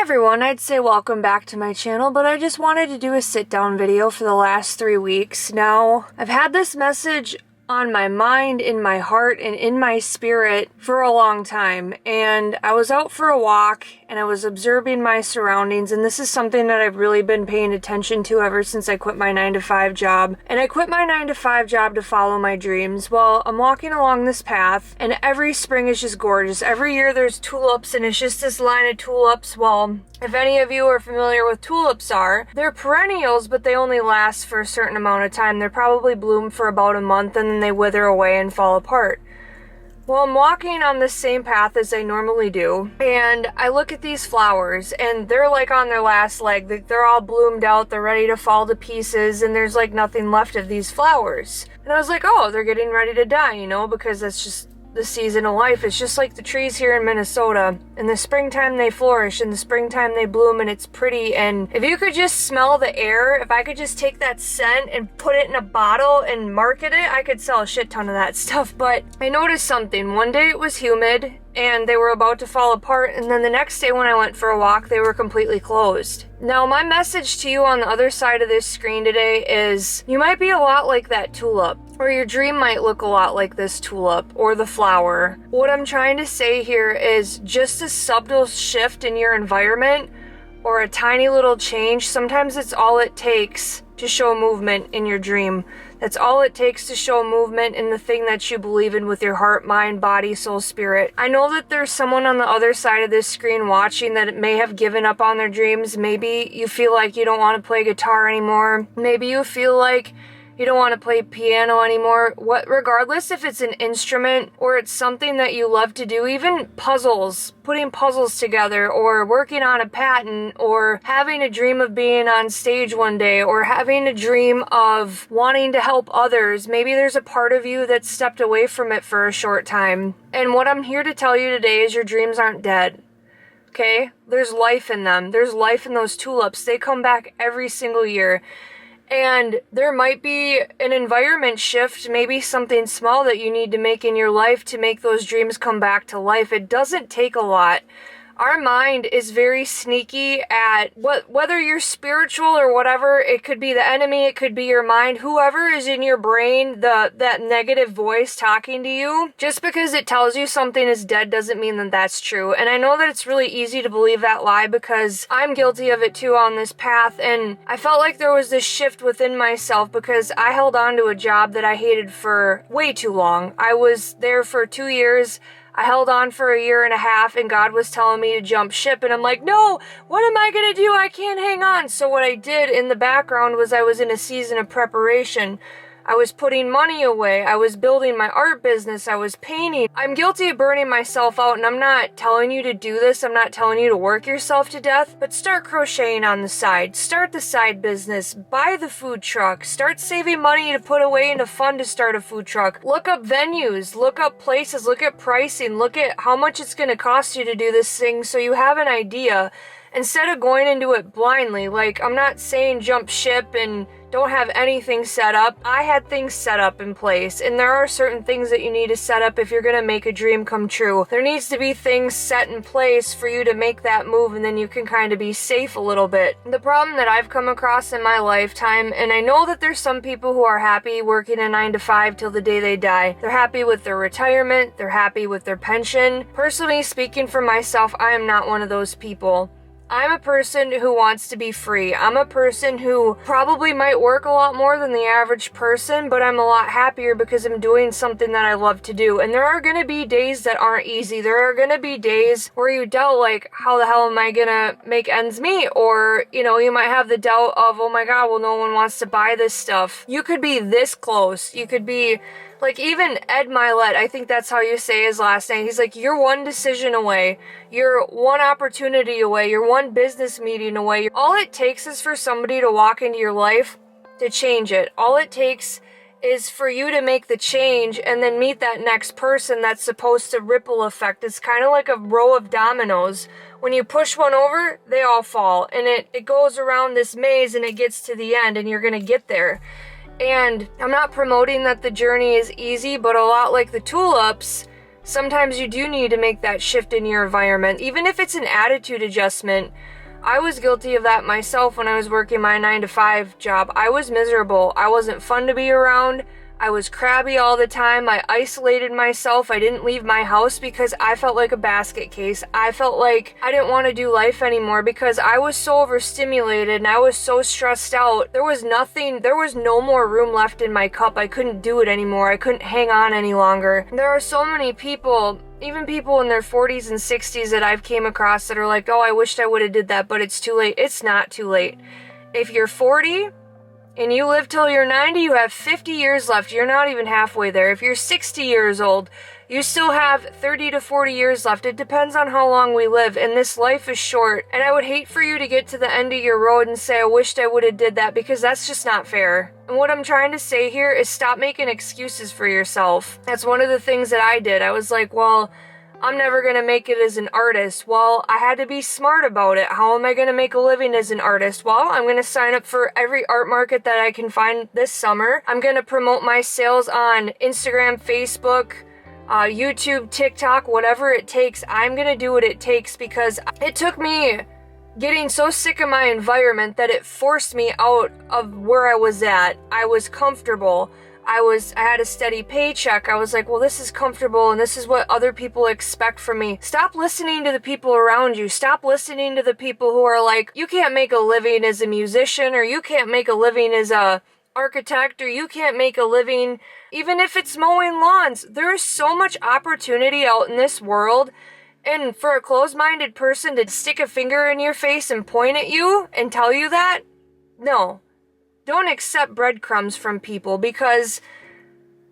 everyone, I'd say welcome back to my channel, but I just wanted to do a sit-down video for the last 3 weeks. Now, I've had this message on my mind, in my heart, and in my spirit for a long time, and I was out for a walk and I was observing my surroundings, and this is something that I've really been paying attention to ever since I quit my 9-to-5 job. And I quit my 9-to-5 job to follow my dreams. Well, I'm walking along this path and every spring is just gorgeous. Every year there's tulips and it's just this line of tulips. Well, if any of you are familiar with tulips they're perennials, but they only last for a certain amount of time. They're probably bloom for about a month and then they wither away and fall apart. Well, I'm walking on the same path as I normally do, and I look at these flowers, and they're like on their last leg. They're all bloomed out, they're ready to fall to pieces, and there's like nothing left of these flowers. And I was like, oh, they're getting ready to die, because that's just the season of life. It's just like the trees here in Minnesota. In the springtime they flourish, in the springtime they bloom, and it's pretty. And if you could just smell the air, if I could just take that scent and put it in a bottle and market it, I could sell a shit ton of that stuff. But I noticed something. One day it was humid and they were about to fall apart, and then the next day when I went for a walk, they were completely closed. Now, my message to you on the other side of this screen today is you might be a lot like that tulip, or your dream might look a lot like this tulip or the flower. What I'm trying to say here is just a subtle shift in your environment or a tiny little change. Sometimes it's all it takes to show movement in your dream. That's all it takes to show movement in the thing that you believe in with your heart, mind, body, soul, spirit. I know that there's someone on the other side of this screen watching that may have given up on their dreams. Maybe you feel like you don't want to play guitar anymore. Maybe you feel like you don't want to play piano anymore. Regardless if it's an instrument or it's something that you love to do, even puzzles, putting puzzles together, or working on a patent, or having a dream of being on stage one day, or having a dream of wanting to help others. Maybe there's a part of you that stepped away from it for a short time. And what I'm here to tell you today is your dreams aren't dead. Okay? There's life in them. There's life in those tulips. They come back every single year. And there might be an environment shift, maybe something small that you need to make in your life to make those dreams come back to life. It doesn't take a lot. Our mind is very sneaky at whether you're spiritual or whatever. It could be the enemy, it could be your mind, whoever is in your brain, that negative voice talking to you. Just because it tells you something is dead doesn't mean that that's true. And I know that it's really easy to believe that lie because I'm guilty of it too on this path. And I felt like there was this shift within myself because I held on to a job that I hated for way too long. I was there for 2 years. I held on for 1.5 years, and God was telling me to jump ship, and I'm like, no, what am I gonna do? I can't hang on. So what I did in the background was I was in a season of preparation. I was putting money away. I was building my art business. I was painting. I'm guilty of burning myself out, and I'm not telling you to do this. I'm not telling you to work yourself to death, but start crocheting on the side. Start the side business. Buy the food truck. Start saving money to put away into fund to start a food truck. Look up venues. Look up places. Look at pricing. Look at how much it's going to cost you to do this thing so you have an idea instead of going into it blindly. Like, I'm not saying jump ship and don't have anything set up. I had things set up in place, and there are certain things that you need to set up if you're gonna make a dream come true. There needs to be things set in place for you to make that move, and then you can kind of be safe a little bit. The problem that I've come across in my lifetime, and I know that there's some people who are happy working a 9-to-5 till the day they die. They're happy with their retirement, they're happy with their pension. Personally speaking for myself, I am not one of those people. I'm a person who wants to be free. I'm a person who probably might work a lot more than the average person, but I'm a lot happier because I'm doing something that I love to do. And there are going to be days that aren't easy. There are going to be days where you doubt, like, how the hell am I going to make ends meet? Or, you might have the doubt of, oh my God, well, no one wants to buy this stuff. You could be this close. You could be like, even Ed Milet, I think that's how you say his last name. He's like, you're one decision away. You're one opportunity away. You're one business meeting away. All it takes is for somebody to walk into your life to change it. All it takes is for you to make the change and then meet that next person that's supposed to ripple effect. It's kind of like a row of dominoes. When you push one over, they all fall. And it goes around this maze and it gets to the end and you're going to get there. And I'm not promoting that the journey is easy, but a lot like the tulips, sometimes you do need to make that shift in your environment, even if it's an attitude adjustment. I was guilty of that myself when I was working my 9-to-5 job. I was miserable. I wasn't fun to be around. I was crabby all the time. I isolated myself. I didn't leave my house because I felt like a basket case. I felt like I didn't want to do life anymore because I was so overstimulated and I was so stressed out. There was no more room left in my cup. I couldn't do it anymore. I couldn't hang on any longer. There are so many people, even people in their 40s and 60s that I've came across that are like, oh, I wished I would have did that, but it's too late. It's not too late. If you're 40, and you live till you're 90, you have 50 years left. You're not even halfway there. If you're 60 years old, you still have 30 to 40 years left. It depends on how long we live, and this life is short. And I would hate for you to get to the end of your road and say, I wished I would have did that, because that's just not fair. And what I'm trying to say here is stop making excuses for yourself. That's one of the things that I did. I was like, well, I'm never going to make it as an artist. Well, I had to be smart about it. How am I going to make a living as an artist? Well, I'm going to sign up for every art market that I can find this summer. I'm going to promote my sales on Instagram, Facebook, YouTube, TikTok, whatever it takes. I'm going to do what it takes, because it took me getting so sick of my environment that it forced me out of where I was at. I was comfortable. I had a steady paycheck. I was like, well, this is comfortable and this is what other people expect from me. Stop listening to the people around you. Stop listening to the people who are like, you can't make a living as a musician, or you can't make a living as a architect, or you can't make a living even if it's mowing lawns. There is so much opportunity out in this world. And for a closed-minded person to stick a finger in your face and point at you and tell you that, no. Don't accept breadcrumbs from people, because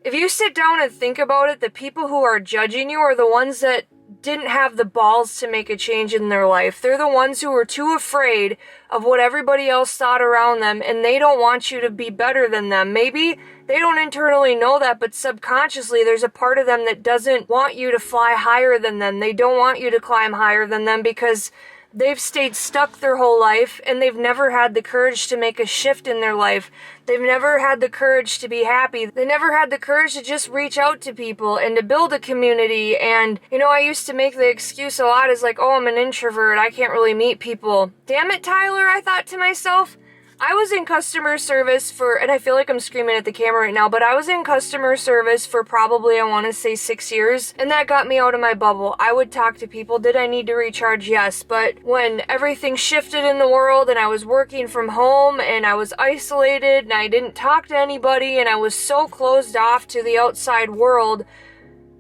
if you sit down and think about it, the people who are judging you are the ones that didn't have the balls to make a change in their life. They're the ones who were too afraid of what everybody else thought around them, and they don't want you to be better than them. Maybe they don't internally know that, but subconsciously there's a part of them that doesn't want you to fly higher than them. They don't want you to climb higher than them, because they've stayed stuck their whole life, and they've never had the courage to make a shift in their life. They've never had the courage to be happy. They never had the courage to just reach out to people and to build a community. And, I used to make the excuse a lot is like, oh, I'm an introvert. I can't really meet people. Damn it, Tyler, I thought to myself. I was in customer service and I feel like I'm screaming at the camera right now, but I was in customer service for probably, I want to say 6 years, and that got me out of my bubble. I would talk to people. Did I need to recharge? Yes, but when everything shifted in the world and I was working from home and I was isolated and I didn't talk to anybody and I was so closed off to the outside world,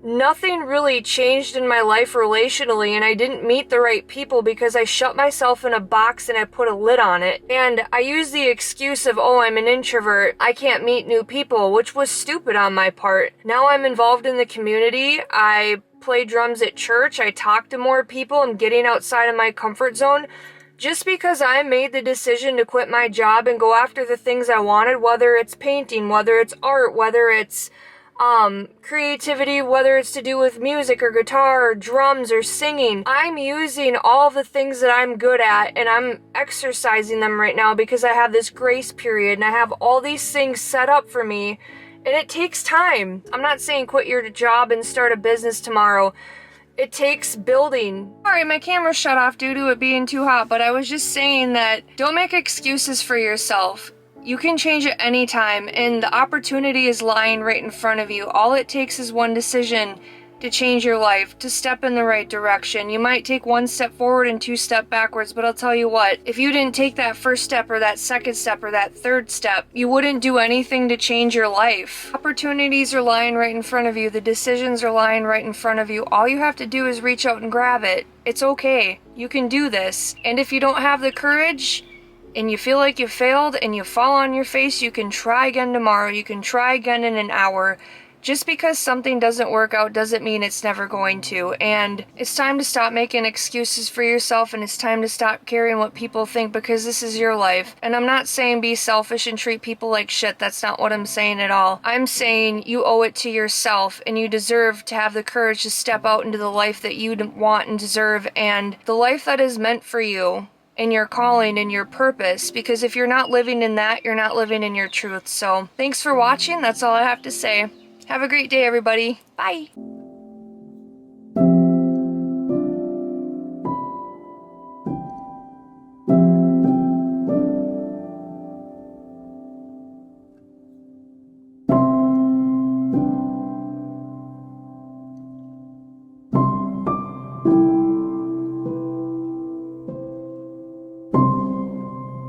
nothing really changed in my life relationally, and I didn't meet the right people because I shut myself in a box and I put a lid on it. And I used the excuse of, oh, I'm an introvert, I can't meet new people, which was stupid on my part. Now I'm involved in the community. I play drums at church. I talk to more people. I'm getting outside of my comfort zone. Just because I made the decision to quit my job and go after the things I wanted, whether it's painting, whether it's art, whether it's creativity, whether it's to do with music or guitar or drums or singing. I'm using all the things that I'm good at, and I'm exercising them right now because I have this grace period and I have all these things set up for me, and it takes time. I'm not saying quit your job and start a business tomorrow. It takes building. Sorry, my camera shut off due to it being too hot, but I was just saying that don't make excuses for yourself. You can change at any time, and the opportunity is lying right in front of you. All it takes is one decision to change your life, to step in the right direction. You might take one step forward and 2 steps backwards, but I'll tell you what, if you didn't take that first step or that second step or that third step, you wouldn't do anything to change your life. Opportunities are lying right in front of you. The decisions are lying right in front of you. All you have to do is reach out and grab it. It's okay. You can do this. And if you don't have the courage, and you feel like you failed and you fall on your face, you can try again tomorrow. You can try again in an hour. Just because something doesn't work out doesn't mean it's never going to. And it's time to stop making excuses for yourself, and it's time to stop caring what people think, because this is your life. And I'm not saying be selfish and treat people like shit. That's not what I'm saying at all. I'm saying you owe it to yourself, and you deserve to have the courage to step out into the life that you want and deserve, and the life that is meant for you. And your calling and your purpose, because if you're not living in that, you're not living in your truth. So thanks for watching. That's all I have to say. Have a great day, everybody. Bye.